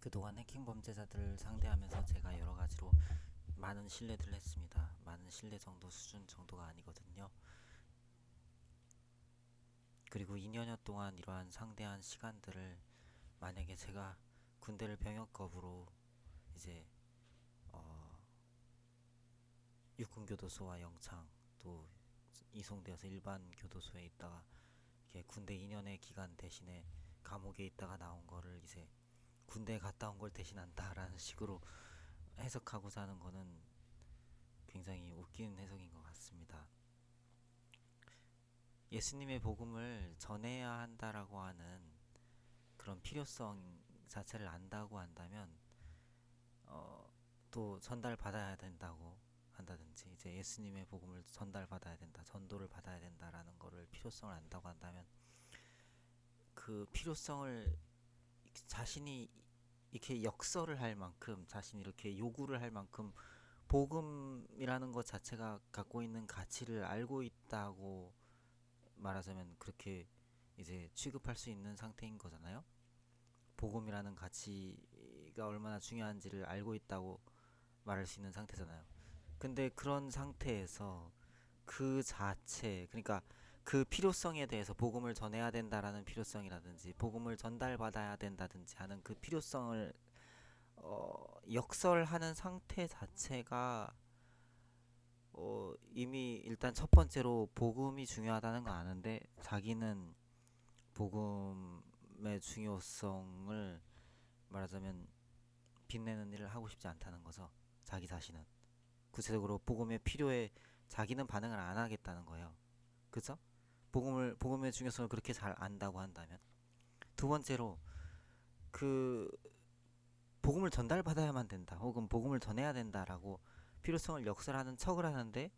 그동안 해킹 범죄자들을 상대하면서 제가 여러 가지로 많은 신뢰들을 했습니다. 많은 신뢰 정도 수준 정도가 아니거든요. 그리고 2년여 동안 이러한 상대한 시간들을 만약에 제가 군대를 병역 거부로 이제 육군교도소와 영창 또 이송되어서 일반 교도소에 있다가 이렇게 군대 2년의 기간 대신에 감옥에 있다가 나온 거를 이제 군대에 갔다 온 걸 대신한다라는 식으로 해석하고자 하는 거는 굉장히 웃기는 해석인 것 같습니다. 예수님의 복음을 전해야 한다라고 하는 그런 필요성 자체를 안다고 한다면 또 전달받아야 된다고 한다든지 이제 예수님의 복음을 전달받아야 된다, 전도를 받아야 된다라는 거를 필요성을 안다고 한다면 그 필요성을 자신이 이렇게 역설을 할 만큼 자신이 이렇게 요구를 할 만큼 복음이라는 것 자체가 갖고 있는 가치를 알고 있다고 말하자면 그렇게 이제 취급할 수 있는 상태인 거잖아요. 복음이라는 가치가 얼마나 중요한지를 알고 있다고 말할 수 있는 상태잖아요. 근데 그런 상태에서 그 자체, 그러니까 그 필요성에 대해서 복음을 전해야 된다라는 필요성이라든지 복음을 전달받아야 된다든지 하는 그 필요성을 역설하는 상태 자체가 이미 일단 첫 번째로 복음이 중요하다는 거 아는데 자기는 복음의 중요성을 말하자면 빛내는 일을 하고 싶지 않다는 거죠. 자기 자신은 구체적으로 복음의 필요에 자기는 반응을 안 하겠다는 거예요. 그죠? 복음의 중요성을 그렇게 잘 안다고 한다면 두 번째로 그 복음을 전달받아야만 된다 혹은 복음을 전해야 된다라고 필요성을 역설하는 척을 하는데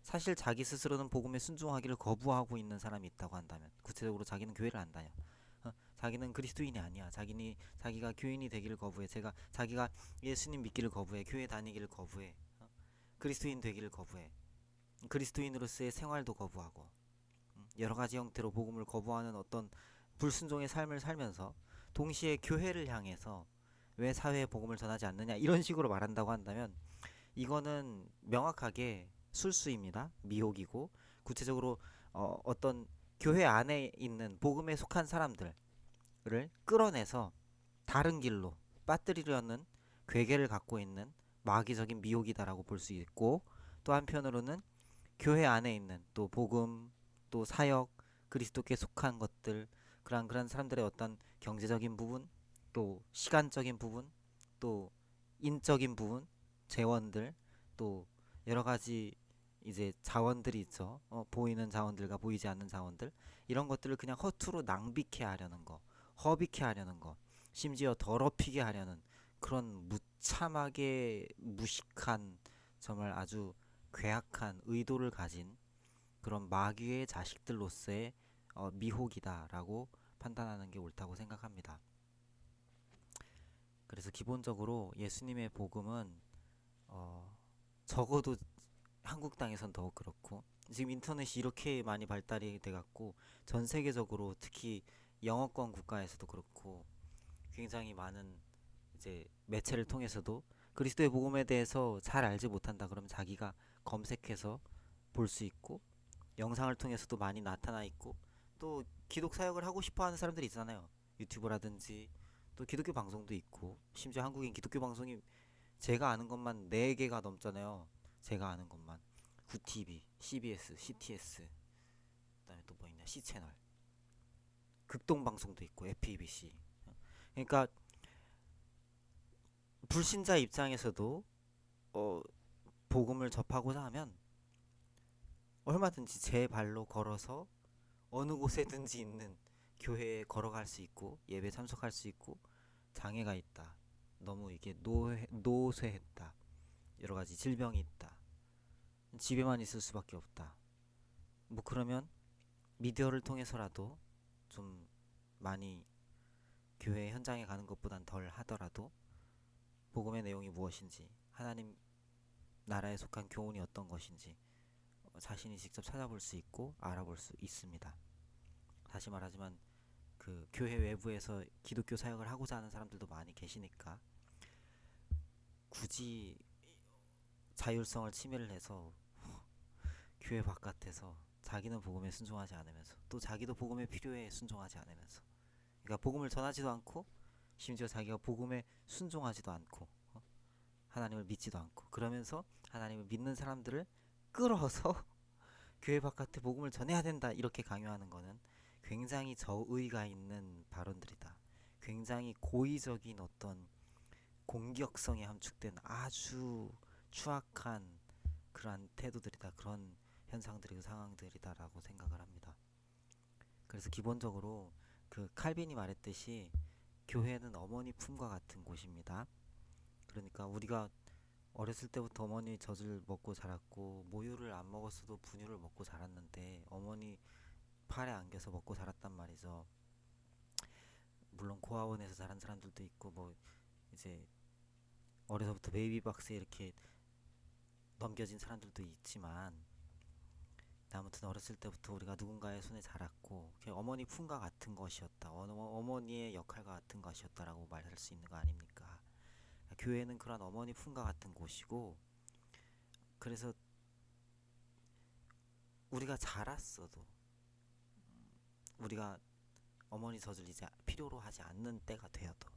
사실 자기 스스로는 복음에 순종하기를 거부하고 있는 사람이 있다고 한다면 구체적으로 자기는 교회를 안 다녀. 자기는 그리스도인이 아니야. 자기가 교인이 되기를 거부해. 자기가 예수님 믿기를 거부해. 교회 다니기를 거부해. 그리스도인 되기를 거부해. 그리스도인으로서의 생활도 거부하고 여러 가지 형태로 복음을 거부하는 어떤 불순종의 삶을 살면서 동시에 교회를 향해서 왜 사회에 복음을 전하지 않느냐 이런 식으로 말한다고 한다면 이거는 명확하게 술수입니다. 미혹이고 구체적으로 어떤 교회 안에 있는 복음에 속한 사람들을 끌어내서 다른 길로 빠뜨리려는 괴계를 갖고 있는 마귀적인 미혹이다라고 볼 수 있고 또 한편으로는 교회 안에 있는 또 복음 또 사역 그리스도께 속한 것들 그런 사람들의 어떤 경제적인 부분 또 시간적인 부분 또 인적인 부분 재원들 또 여러 가지 이제 자원들이 있죠. 보이는 자원들과 보이지 않는 자원들 이런 것들을 그냥 허투루 낭비케 하려는 거 허비케 하려는 거 심지어 더럽히게 하려는 그런 무참하게 무식한 정말 아주 괴악한 의도를 가진 그런 마귀의 자식들로서의 미혹이다라고 판단하는 게 옳다고 생각합니다. 그래서 기본적으로 예수님의 복음은 적어도 한국 땅에선 더욱 그렇고 지금 인터넷이 이렇게 많이 발달이 돼갖고 전 세계적으로 특히 영어권 국가에서도 그렇고 굉장히 많은 이제 매체를 통해서도 그리스도의 복음에 대해서 잘 알지 못한다 그러면 자기가 검색해서 볼 수 있고 영상을 통해서도 많이 나타나 있고 또 기독 사역을 하고 싶어 하는 사람들이 있잖아요. 유튜브라든지 또 기독교 방송도 있고 심지어 한국인 기독교 방송이 제가 아는 것만 4개가 넘잖아요. 제가 아는 것만 구티비, CBS, CTS 그다음에 또 뭐 있냐 C채널 극동 방송도 있고 FEBC 그러니까 불신자 입장에서도 어, 복음을 접하고자 하면 얼마든지 제 발로 걸어서 어느 곳에든지 있는 교회에 걸어갈 수 있고 예배 참석할 수 있고 장애가 있다. 너무 이게 노쇠했다. 여러 가지 질병이 있다. 집에만 있을 수밖에 없다. 뭐 그러면 미디어를 통해서라도 좀 많이 교회 현장에 가는 것보단 덜 하더라도 복음의 내용이 무엇인지 하나님 나라에 속한 교훈이 어떤 것인지 자신이 직접 찾아볼 수 있고 알아볼 수 있습니다. 다시 말하지만 그 교회 외부에서 기독교 사역을 하고자 하는 사람들도 많이 계시니까 굳이 자율성을 침해를 해서 교회 바깥에서 자기는 복음에 순종하지 않으면서 또 자기도 복음의 필요에 순종하지 않으면서, 그러니까 복음을 전하지도 않고 심지어 자기가 복음에 순종하지도 않고 하나님을 믿지도 않고 그러면서 하나님을 믿는 사람들을 끌어서 교회 바깥에 복음을 전해야 된다 이렇게 강요하는 거는 굉장히 저의가 있는 발언들이다. 굉장히 고의적인 어떤 공격성에 함축된 아주 추악한 그러한 태도들이다. 그런 현상들이고 상황들이다라고 생각을 합니다. 그래서 기본적으로 그 칼빈이 말했듯이 교회는 어머니 품과 같은 곳입니다. 그러니까 우리가 어렸을 때부터 어머니 젖을 먹고 자랐고 모유를 안 먹었어도 분유를 먹고 자랐는데 어머니 팔에 안겨서 먹고 자랐단 말이죠. 물론 고아원에서 자란 사람들도 있고 뭐 이제 어려서부터 베이비박스에 이렇게 넘겨진 사람들도 있지만 아무튼 어렸을 때부터 우리가 누군가의 손에 자랐고 어머니 품과 같은 것이었다. 어머니의 역할과 같은 것이었다라고 말할 수 있는 거 아닙니까? 교회는 그런 어머니 품과 같은 곳이고, 그래서 우리가 자랐어도 우리가 어머니 젖을 이제 필요로 하지 않는 때가 되어도,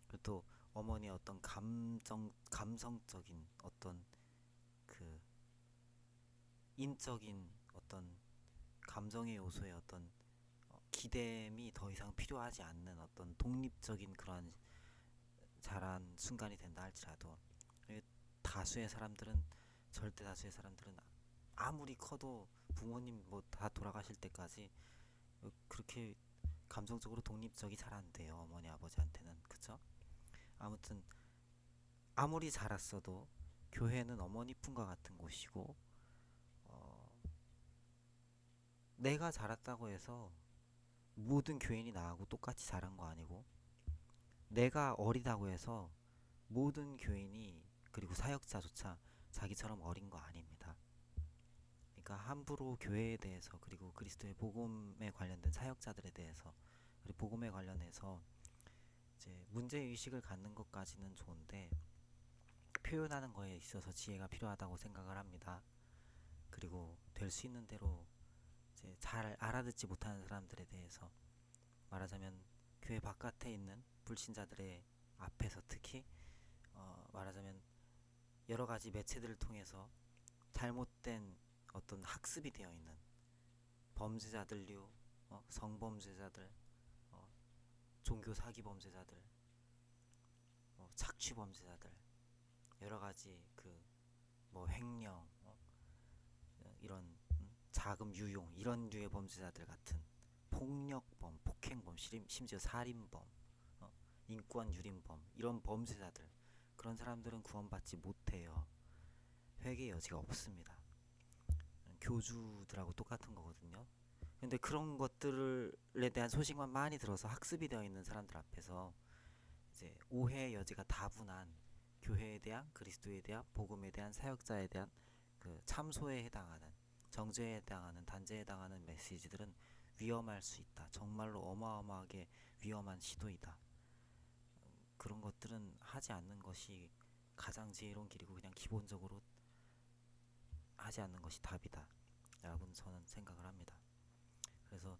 그리고 또 어머니의 어떤 감성적인 어떤 그 인적인 어떤 감정의 요소의 어떤 기댐이 더 이상 필요하지 않는 어떤 독립적인 그런 자란 순간이 된다 할지라도 다수의 사람들은, 절대 다수의 사람들은 아무리 커도 부모님 뭐 다 돌아가실 때까지 그렇게 감성적으로 독립적이 잘 안 돼요. 어머니 아버지한테는. 그쵸? 아무튼 아무리 자랐어도 교회는 어머니 품과 같은 곳이고, 어, 내가 자랐다고 해서 모든 교인이 나하고 똑같이 자란 거 아니고, 내가 어리다고 해서 모든 교인이 그리고 사역자조차 자기처럼 어린 거 아닙니다. 그러니까 함부로 교회에 대해서 그리고 그리스도의 복음에 관련된 사역자들에 대해서 그리고 복음에 관련해서 이제 문제의식을 갖는 것까지는 좋은데 표현하는 거에 있어서 지혜가 필요하다고 생각을 합니다. 그리고 될 수 있는 대로 이제 잘 알아듣지 못하는 사람들에 대해서, 말하자면 교회 바깥에 있는 불신자들의 앞에서 특히 말하자면 여러 가지 매체들을 통해서 잘못된 어떤 학습이 되어 있는 범죄자들류, 성범죄자들, 종교 사기 범죄자들, 착취 범죄자들, 여러 가지 그 뭐 횡령, 이런 자금 유용 이런 류의 범죄자들 같은 폭력범, 폭행범, 심지어 살인범, 인권 유린범 이런 범죄자들, 그런 사람들은 구원받지 못해요. 회개의 여지가 없습니다. 교주들하고 똑같은 거거든요. 근데 그런 것들에 대한 소식만 많이 들어서 학습이 되어 있는 사람들 앞에서 이제 오해의 여지가 다분한 교회에 대한, 그리스도에 대한, 복음에 대한, 사역자에 대한 그 참소에 해당하는, 정죄에 해당하는, 단죄에 해당하는 메시지들은 위험할 수 있다. 정말로 어마어마하게 위험한 시도이다. 그런 것들은 하지 않는 것이 가장 지혜로운 길이고 그냥 기본적으로 하지 않는 것이 답이다 라고 저는 생각을 합니다. 그래서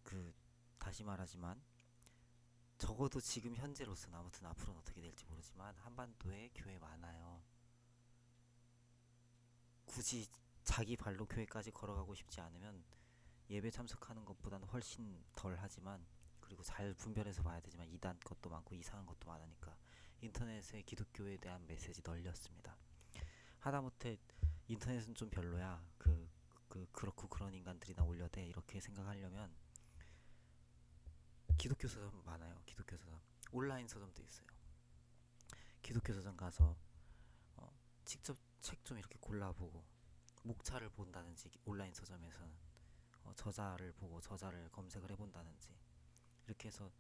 그 다시 말하지만 적어도 지금 현재로서는, 아무튼 앞으로는 어떻게 될지 모르지만 한반도에 교회 많아요. 굳이 자기 발로 교회까지 걸어가고 싶지 않으면 예배 참석하는 것보다는 훨씬 덜 하지만, 그리고 잘 분별해서 봐야 되지만 이단 것도 많고 이상한 것도 많으니까 인터넷에 기독교에 대한 메시지 널렸습니다. 하다못해 인터넷은 좀 별로야, 그렇고 그런 인간들이나 올려대 이렇게 생각하려면 기독교 서점 많아요. 기독교 서점, 온라인 서점도 있어요. 기독교 서점 가서 직접 책 좀 이렇게 골라보고 목차를 본다든지, 온라인 서점에서는 저자를 보고 저자를 검색을 해본다든지 이렇게 해서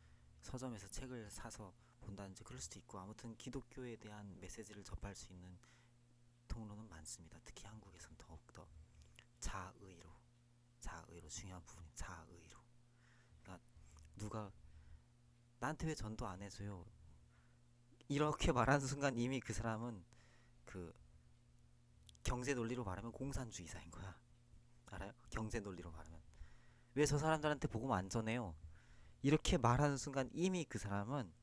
서점에서 책을 사서 본다든지 그럴 수도 있고, 아무튼 기독교에 대한 메시지를 접할 수 있는 통로는 많습니다. 특히 한국에서는 더욱더 자의로 중요한 부분이 자의로. 그러니까 누가 나한테 왜 전도 안 해줘요? 이렇게 말하는 순간 이미 그 사람은 그 경제 논리로 말하면 공산주의자인 거야. 알아요? 경제 논리로 말하면 왜 저 사람들한테 복음 안 전해요? 이렇게 말하는 순간 이미 그 사람은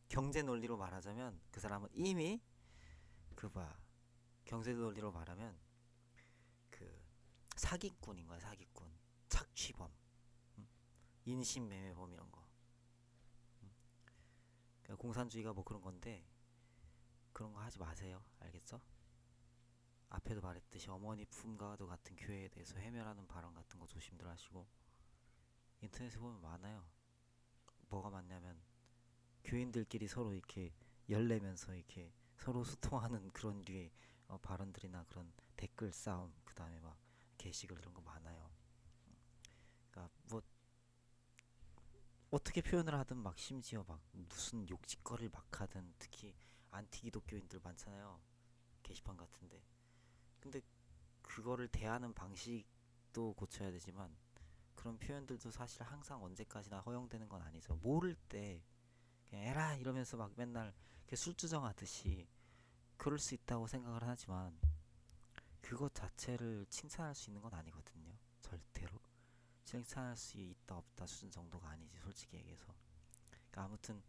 경제 논리로 말하자면 그 사람은 이미 그 봐, 경제 논리로 말하면 그 사기꾼인 거야. 사기꾼, 착취범, 인신매매범 이런 거. 그러니까 공산주의가 뭐 그런 건데 그런 거 하지 마세요. 알겠죠? 앞에도 말했듯이 어머니 품과도 같은 교회에 대해서 해멸하는 발언 같은 거 조심들 하시고. 인터넷에 보면 많아요. 뭐가 많냐면 교인들끼리 서로 이렇게 열내면서 이렇게 서로 소통하는 그런 류의 발언들이나 그런 댓글 싸움, 그 다음에 막 게시글 이런 거 많아요. 그러니까 뭐 어떻게 표현을 하든 막 심지어 막 무슨 욕짓거리를 막 하든, 특히 안티 기독교인들 많잖아요. 게시판 같은데. 근데 그거를 대하는 방식도 고쳐야 되지만 그런 표현들도 사실 항상 언제까지나 허용되는 건 아니죠. 모를 때 그냥 에라 이러면서 막 맨날 술주정하듯이 그럴 수 있다고 생각을 하지만 그것 자체를 칭찬할 수 있는 건 아니거든요. 절대로 칭찬할 수 있다 없다 수준 정도가 아니지, 솔직히 얘기해서. 그러니까 아무튼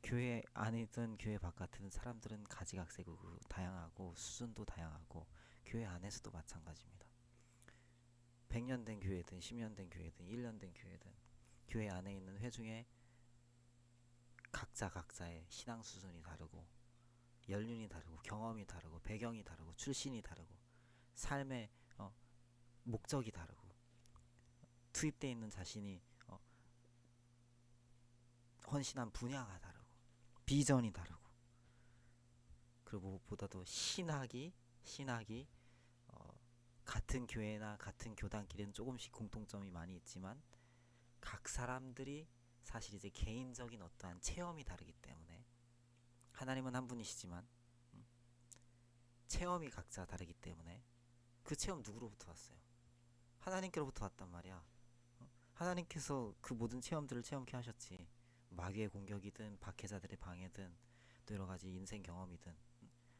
교회 안이든 교회 바깥이든 사람들은 가지각색이고 다양하고 수준도 다양하고 교회 안에서도 마찬가지입니다. 100년 된 교회든 10년 된 교회든 1년 된 교회든 교회 안에 있는 회 중에 각자의 신앙 수준이 다르고 연륜이 다르고 경험이 다르고 배경이 다르고 출신이 다르고 삶의 목적이 다르고 투입되어 있는 자신이 헌신한 분야가 다르고 비전이 다르고, 그리고 무엇보다도 신학이 어, 같은 교회나 같은 교단끼리는 조금씩 공통점이 많이 있지만 각 사람들이 사실 이제 개인적인 어떠한 체험이 다르기 때문에, 하나님은 한 분이시지만 체험이 각자 다르기 때문에 그 체험 누구로부터 왔어요? 하나님께로부터 왔단 말이야. 하나님께서 그 모든 체험들을 체험케 하셨지. 마귀의 공격이든 박해자들의 방해든 또 여러 가지 인생 경험이든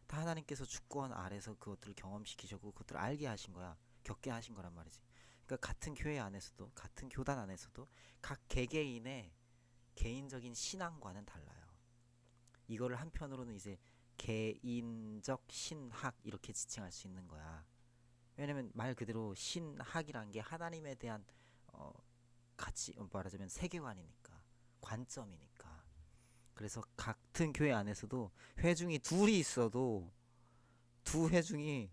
다 하나님께서 주권 아래서 그것들을 경험시키셨고 그것들을 알게 하신 거야. 겪게 하신 거란 말이지. 그러니까 같은 교회 안에서도 같은 교단 안에서도 각 개개인의 개인적인 신앙과는 달라요. 이거를 한편으로는 이제 개인적 신학 이렇게 지칭할 수 있는 거야. 왜냐면 말 그대로 신학이란 게 하나님에 대한 어, 가치, 말하자면 세계관이니까, 관점이니까. 그래서 같은 교회 안에서도 회중이 둘이 있어도 두 회중이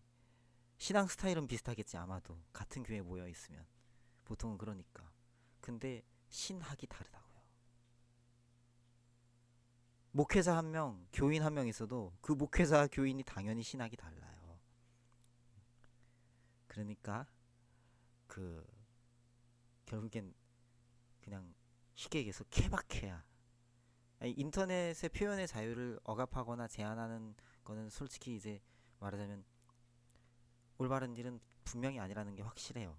신앙 스타일은 비슷하겠지, 아마도 같은 교회에 모여 있으면 보통은. 그러니까 근데 신학이 다르다고요. 목회자 한 명, 교인 한 명 있어도 그 목회자 교인이 당연히 신학이 달라요. 그러니까 그 결국엔 그냥 쉽게 얘기해서 케바케야. 인터넷의 표현의 자유를 억압하거나 제한하는 거는 솔직히 이제 말하자면 올바른 일은 분명히 아니라는 게 확실해요.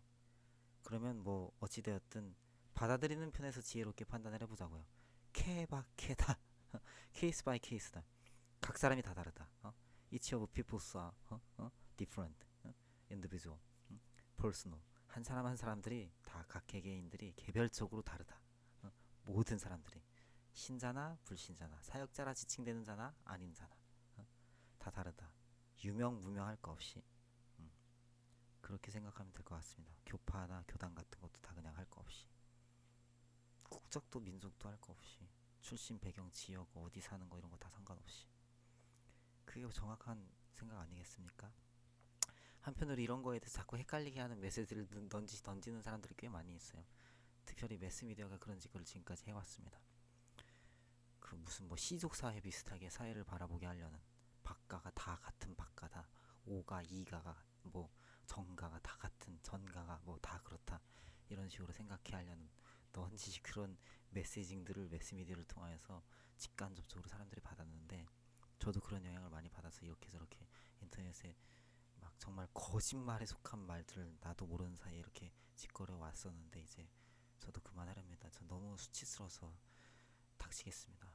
그러면 뭐 어찌되었든 받아들이는 편에서 지혜롭게 판단을 해보자고요. 케바케다. 케이스 바이 케이스다. 각 사람이 다 다르다. Each of people's are different. individual. personal. 한 사람 한 사람들이 다 각 개개인들이 개별적으로 다르다. 모든 사람들이 신자나 불신자나 사역자라 지칭되는 자나 아닌 자나 다 다르다. 유명 무명할 거 없이 그렇게 생각하면 될 것 같습니다. 교파나 교단 같은 것도 다 그냥 할 거 없이, 국적도 민족도 할 거 없이, 출신 배경 지역 어디 사는 거 이런 거 다 상관없이, 그게 정확한 생각 아니겠습니까? 한편으로 이런 거에 대해서 자꾸 헷갈리게 하는 메시지를 던지는 사람들이 꽤 많이 있어요. 특별히 매스미디어가 그런 짓을 지금까지 해왔습니다. 그 무슨 뭐 시족 사회 비슷하게 사회를 바라보게 하려는, 박가가 다 같은 박가다, 오가 이가가 뭐 정가가 다 같은 전가가 뭐 다 그렇다, 이런 식으로 생각해 하려는 넌지 그런 메시징들을 매스미디어를 통하여서 직간접적으로 사람들이 받았는데, 저도 그런 영향을 많이 받아서 이렇게 저렇게 인터넷에 막 정말 거짓말에 속한 말들을 나도 모르는 사이에 이렇게 짓거려 왔었는데, 이제 저도 그만하렵니다. 전 너무 수치스러워서 닥치겠습니다.